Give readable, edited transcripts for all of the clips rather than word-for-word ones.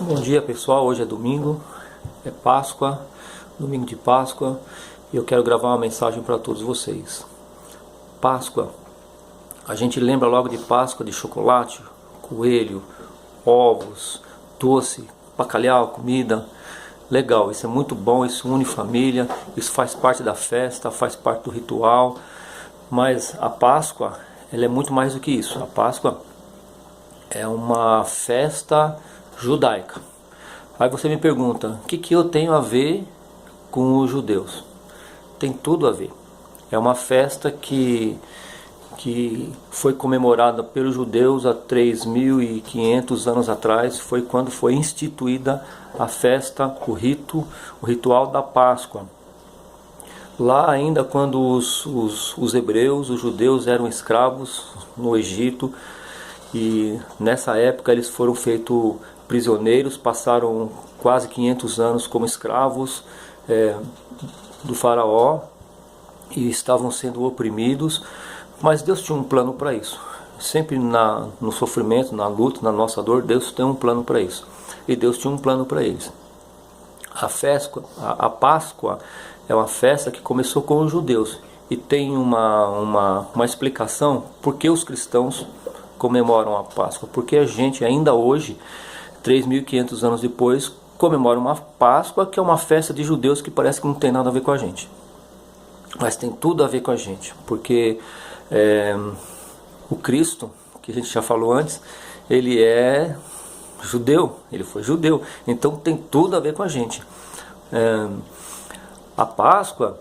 Bom dia pessoal, hoje é domingo, é Páscoa, domingo de Páscoa, e eu quero gravar uma mensagem para todos vocês. Páscoa, a gente lembra logo de Páscoa de chocolate, coelho, ovos, doce, bacalhau, comida. Legal, isso é muito bom, isso une família, isso faz parte da festa, faz parte do ritual, mas a Páscoa, ela é muito mais do que isso. A Páscoa é uma festa judaica. Aí você me pergunta, o que eu tenho a ver com os judeus? Tem tudo a ver. É uma festa que foi comemorada pelos judeus há 3.500 anos atrás. Foi quando foi instituída a festa, o ritual da Páscoa. Lá ainda quando os hebreus, os judeus eram escravos no Egito, e nessa época eles foram feitos prisioneiros, passaram quase 500 anos como escravos do faraó e estavam sendo oprimidos, mas Deus tinha um plano para isso. Sempre no sofrimento, na luta, na nossa dor, Deus tem um plano para isso, e Deus tinha um plano para eles. A Páscoa é uma festa que começou com os judeus, e tem uma explicação por que os cristãos comemoram a Páscoa, porque a gente ainda hoje, 3.500 anos depois, comemora uma Páscoa que é uma festa de judeus que parece que não tem nada a ver com a gente, mas tem tudo a ver com a gente, porque o Cristo, que a gente já falou antes, ele é judeu, ele foi judeu, então tem tudo a ver com a gente. A Páscoa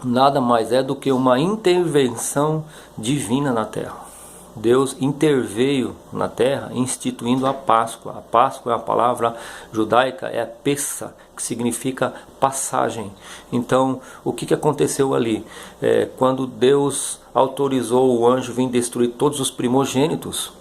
nada mais é do que uma intervenção divina na terra. Deus interveio na terra instituindo a Páscoa. A Páscoa é a palavra judaica, é a Pessa, que significa passagem. Então, o que aconteceu ali? Quando Deus autorizou o anjo vir destruir todos os primogênitos,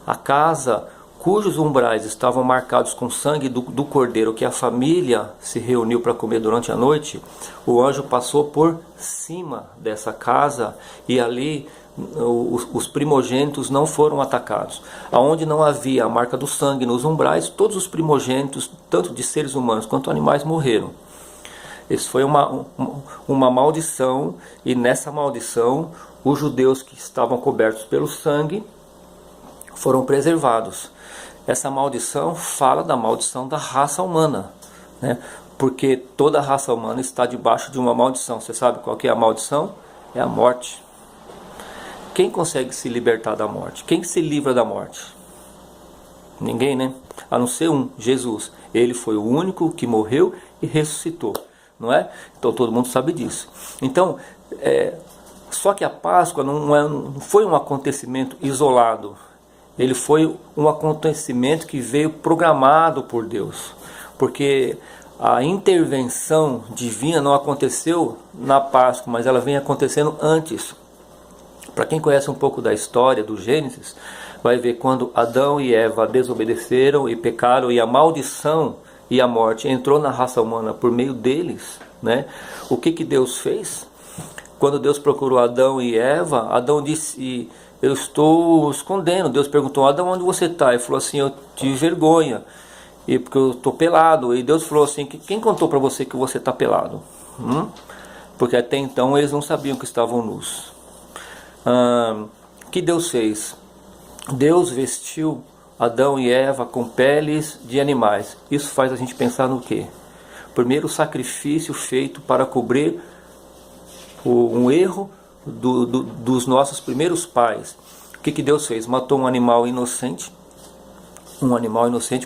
a casa cujos umbrais estavam marcados com sangue do cordeiro, que a família se reuniu para comer durante a noite, o anjo passou por cima dessa casa e ali os primogênitos não foram atacados. Aonde não havia a marca do sangue nos umbrais, todos os primogênitos, tanto de seres humanos quanto animais, morreram. Isso foi uma maldição, e nessa maldição os judeus que estavam cobertos pelo sangue foram preservados. Essa maldição fala da maldição da raça humana, né? Porque toda a raça humana está debaixo de uma maldição. Você sabe qual que é a maldição? É a morte. Quem consegue se libertar da morte? Quem se livra da morte? Ninguém, né? A não ser Jesus. Ele foi o único que morreu e ressuscitou, não é? Então todo mundo sabe disso. Então, só que a Páscoa não foi um acontecimento isolado. Ele foi um acontecimento que veio programado por Deus. Porque a intervenção divina não aconteceu na Páscoa, mas ela vem acontecendo antes. Para quem conhece um pouco da história do Gênesis, vai ver quando Adão e Eva desobedeceram e pecaram, e a maldição e a morte entrou na raça humana por meio deles, né? O que Deus fez? Quando Deus procurou Adão e Eva, Adão disse: eu estou escondendo. Deus perguntou: Adão, onde você está? Ele falou assim: eu tive vergonha, porque eu estou pelado. E Deus falou assim: quem contou para você que você está pelado? Porque até então eles não sabiam que estavam nus. O que Deus fez? Deus vestiu Adão e Eva com peles de animais. Isso faz a gente pensar no quê? Primeiro, o sacrifício feito para cobrir um erro dos nossos primeiros pais. O que Deus fez? Matou um animal inocente,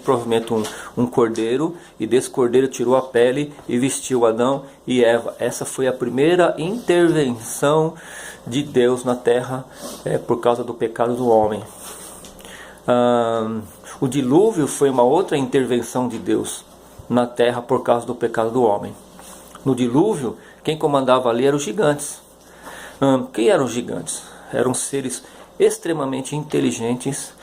provavelmente um cordeiro, e desse cordeiro tirou a pele e vestiu Adão e Eva. Essa foi a primeira intervenção de Deus na terra por causa do pecado do homem. O dilúvio foi uma outra intervenção de Deus na terra por causa do pecado do homem. No dilúvio, quem comandava ali eram os gigantes. Quem eram os gigantes? Eram seres extremamente inteligentes,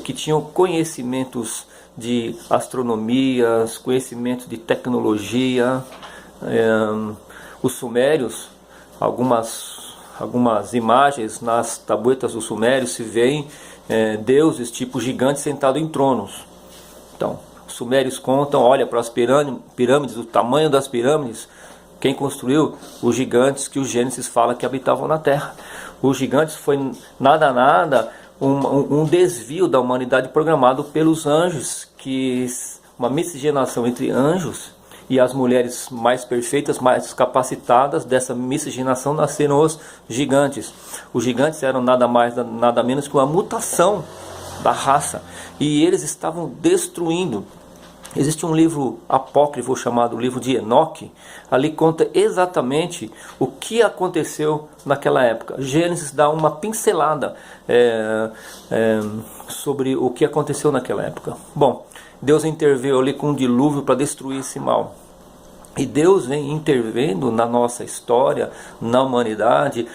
que tinham conhecimentos de astronomia, conhecimentos de tecnologia. Os sumérios, algumas imagens nas tabuetas dos sumérios se veem deuses tipo gigantes sentados em tronos. Então, os sumérios contam, olha para as pirâmides, o tamanho das pirâmides, quem construiu? Os gigantes que o Gênesis fala que habitavam na terra. Os gigantes foi nada um desvio da humanidade programado pelos anjos, uma miscigenação entre anjos e as mulheres mais perfeitas, mais capacitadas. Dessa miscigenação nasceram os gigantes. Os gigantes eram nada mais, nada menos que uma mutação da raça, e eles estavam destruindo. Existe um livro apócrifo chamado Livro de Enoque. Ali conta exatamente o que aconteceu naquela época. Gênesis dá uma pincelada sobre o que aconteceu naquela época. Bom, Deus interveio ali com um dilúvio para destruir esse mal. E Deus vem intervendo na nossa história, na humanidade,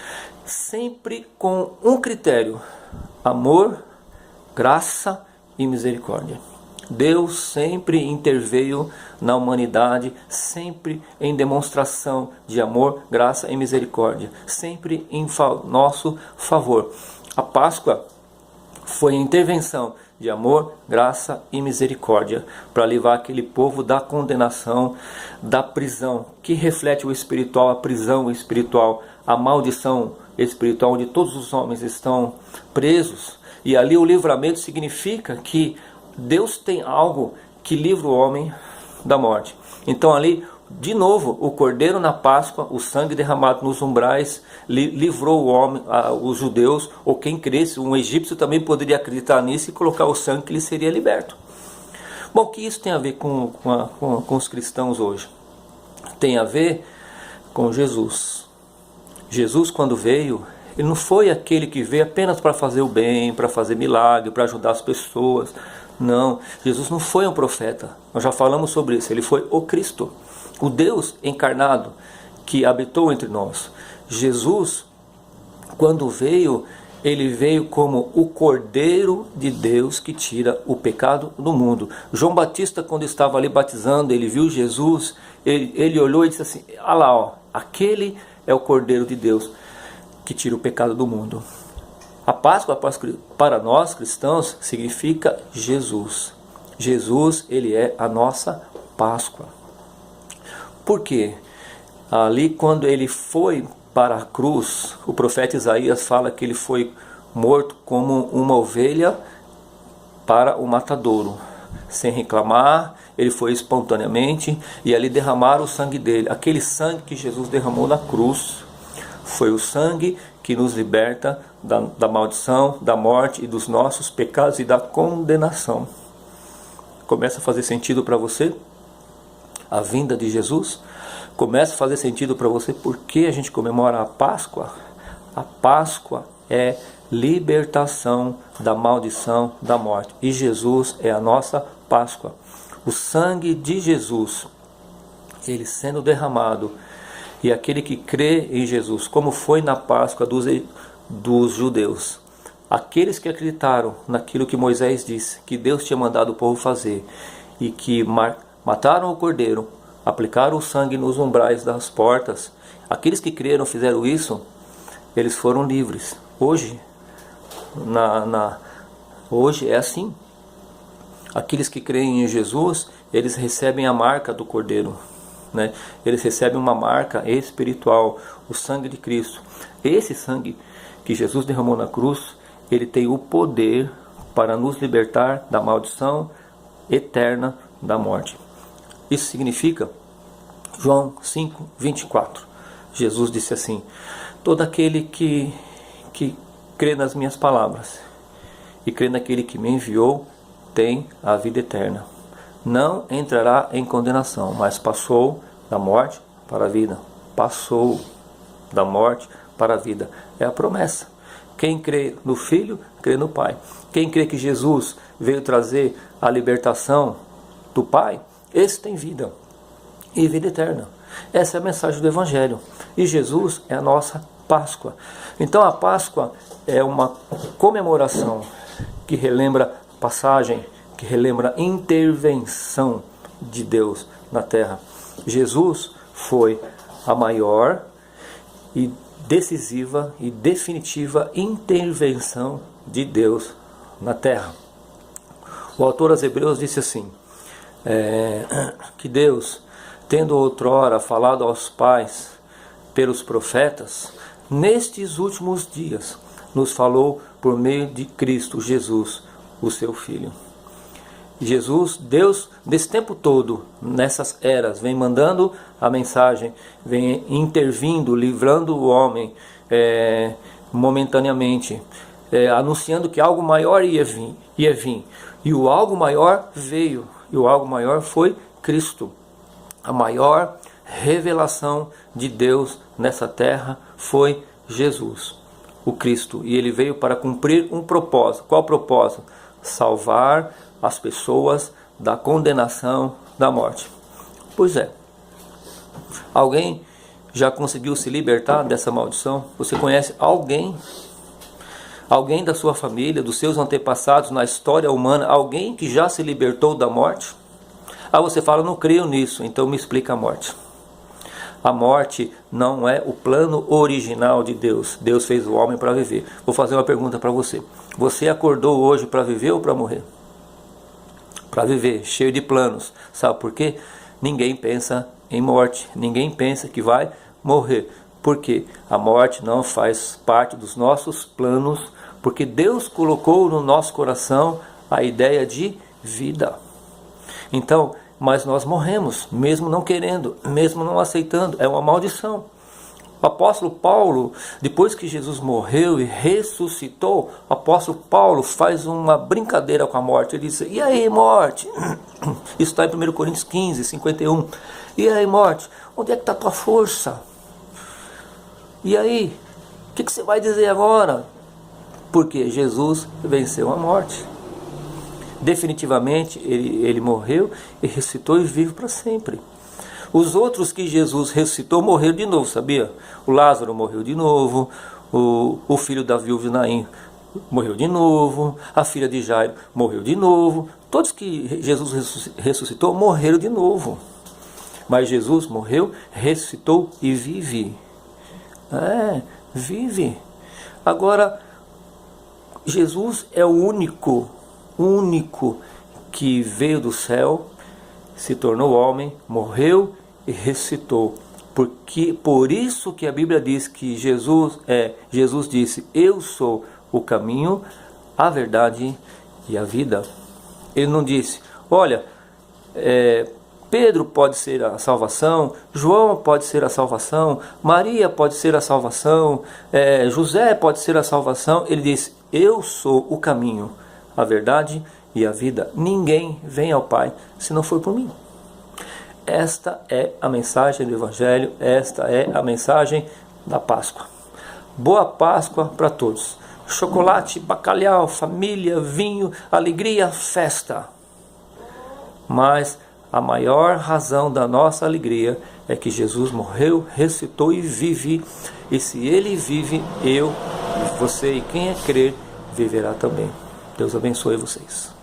sempre com um critério: amor, graça e misericórdia. Deus sempre interveio na humanidade, sempre em demonstração de amor, graça e misericórdia, sempre em nosso favor. A Páscoa foi a intervenção de amor, graça e misericórdia para livrar aquele povo da condenação, da prisão, que reflete o espiritual, a prisão espiritual, a maldição espiritual, onde todos os homens estão presos. E ali o livramento significa que Deus tem algo que livra o homem da morte. Então ali, de novo, o cordeiro na Páscoa, o sangue derramado nos umbrais, livrou o homem, os judeus, ou quem cresce, um egípcio também poderia acreditar nisso e colocar o sangue, que ele seria liberto. Bom, o que isso tem a ver com os cristãos hoje? Tem a ver com Jesus. Jesus, quando veio, ele não foi aquele que veio apenas para fazer o bem, para fazer milagre, para ajudar as pessoas. Não, Jesus não foi um profeta. Nós já falamos sobre isso. Ele foi o Cristo, o Deus encarnado que habitou entre nós. Jesus, quando veio, ele veio como o Cordeiro de Deus que tira o pecado do mundo. João Batista, quando estava ali batizando, ele viu Jesus, ele olhou e disse assim: olha lá, ó, aquele é o Cordeiro de Deus que tira o pecado do mundo. A Páscoa para nós cristãos significa Jesus. Jesus, ele é a nossa Páscoa. Por quê? Ali, quando ele foi para a cruz, o profeta Isaías fala que ele foi morto como uma ovelha para o matadouro. Sem reclamar, ele foi espontaneamente, e ali derramaram o sangue dele. Aquele sangue que Jesus derramou na cruz foi o sangue que nos liberta da maldição, da morte e dos nossos pecados e da condenação. Começa a fazer sentido para você a vinda de Jesus? Começa a fazer sentido para você por que a gente comemora a Páscoa? A Páscoa é libertação da maldição, da morte. E Jesus é a nossa Páscoa. O sangue de Jesus, ele sendo derramado, e aquele que crê em Jesus, como foi na Páscoa dos judeus, aqueles que acreditaram naquilo que Moisés disse, que Deus tinha mandado o povo fazer, e que mataram o cordeiro, aplicaram o sangue nos umbrais das portas, aqueles que creram, fizeram isso, eles foram livres. Hoje, hoje é assim. Aqueles que creem em Jesus, eles recebem a marca do cordeiro, né? Eles recebem uma marca espiritual, o sangue de Cristo. Esse sangue que Jesus derramou na cruz, ele tem o poder para nos libertar da maldição eterna da morte. Isso significa, João 5, 24, Jesus disse assim: todo aquele que crê nas minhas palavras e crê naquele que me enviou tem a vida eterna. Não entrará em condenação, mas passou da morte para a vida. Passou da morte para a vida. É a promessa. Quem crê no Filho, crê no Pai. Quem crê que Jesus veio trazer a libertação do Pai, esse tem vida. E vida eterna. Essa é a mensagem do Evangelho. E Jesus é a nossa Páscoa. Então a Páscoa é uma comemoração que relembra passagem, que relembra intervenção de Deus na terra. Jesus foi a maior e decisiva e definitiva intervenção de Deus na terra. O autor aos Hebreus disse assim, que Deus, tendo outrora falado aos pais pelos profetas, nestes últimos dias nos falou por meio de Cristo Jesus, o seu Filho. Jesus, Deus, desse tempo todo, nessas eras, vem mandando a mensagem, vem intervindo, livrando o homem momentaneamente, anunciando que algo maior ia vir. E o algo maior veio, e o algo maior foi Cristo. A maior revelação de Deus nessa terra foi Jesus, o Cristo. E ele veio para cumprir um propósito. Qual propósito? Salvar as pessoas da condenação da morte. Pois é. Alguém já conseguiu se libertar dessa maldição? Você conhece alguém? Alguém da sua família, dos seus antepassados na história humana, alguém que já se libertou da morte? Ah, você fala, não creio nisso, então me explica a morte. A morte não é o plano original de Deus. Deus fez o homem para viver. Vou fazer uma pergunta para você. Você acordou hoje para viver ou para morrer? Para viver, cheio de planos. Sabe por quê? Ninguém pensa em morte. Ninguém pensa que vai morrer. Por quê? A morte não faz parte dos nossos planos, porque Deus colocou no nosso coração a ideia de vida. Então, mas nós morremos, mesmo não querendo, mesmo não aceitando. É uma maldição. O apóstolo Paulo, depois que Jesus morreu e ressuscitou, o apóstolo Paulo faz uma brincadeira com a morte. Ele diz, e aí, morte? Isso está em 1 Coríntios 15, 51. E aí, morte? Onde é que está a tua força? E aí? O que você vai dizer agora? Porque Jesus venceu a morte. Definitivamente, ele morreu e ressuscitou e vive para sempre. Os outros que Jesus ressuscitou morreram de novo, sabia? O Lázaro morreu de novo, o filho da viúva de Naim morreu de novo, a filha de Jairo morreu de novo. Todos que Jesus ressuscitou morreram de novo. Mas Jesus morreu, ressuscitou e vive. Vive. Agora, Jesus é o único que veio do céu, se tornou homem, morreu e ressuscitou. Por isso que a Bíblia diz que Jesus disse, eu sou o caminho, a verdade e a vida. Ele não disse, olha, Pedro pode ser a salvação, João pode ser a salvação, Maria pode ser a salvação, José pode ser a salvação. Ele disse, eu sou o caminho, a verdade e a vida. Ninguém vem ao Pai se não for por mim. Esta é a mensagem do Evangelho, esta é a mensagem da Páscoa. Boa Páscoa para todos. Chocolate, bacalhau, família, vinho, alegria, festa. Mas a maior razão da nossa alegria é que Jesus morreu, ressuscitou e vive. E se Ele vive, eu, você e quem é crer, viverá também. Deus abençoe vocês.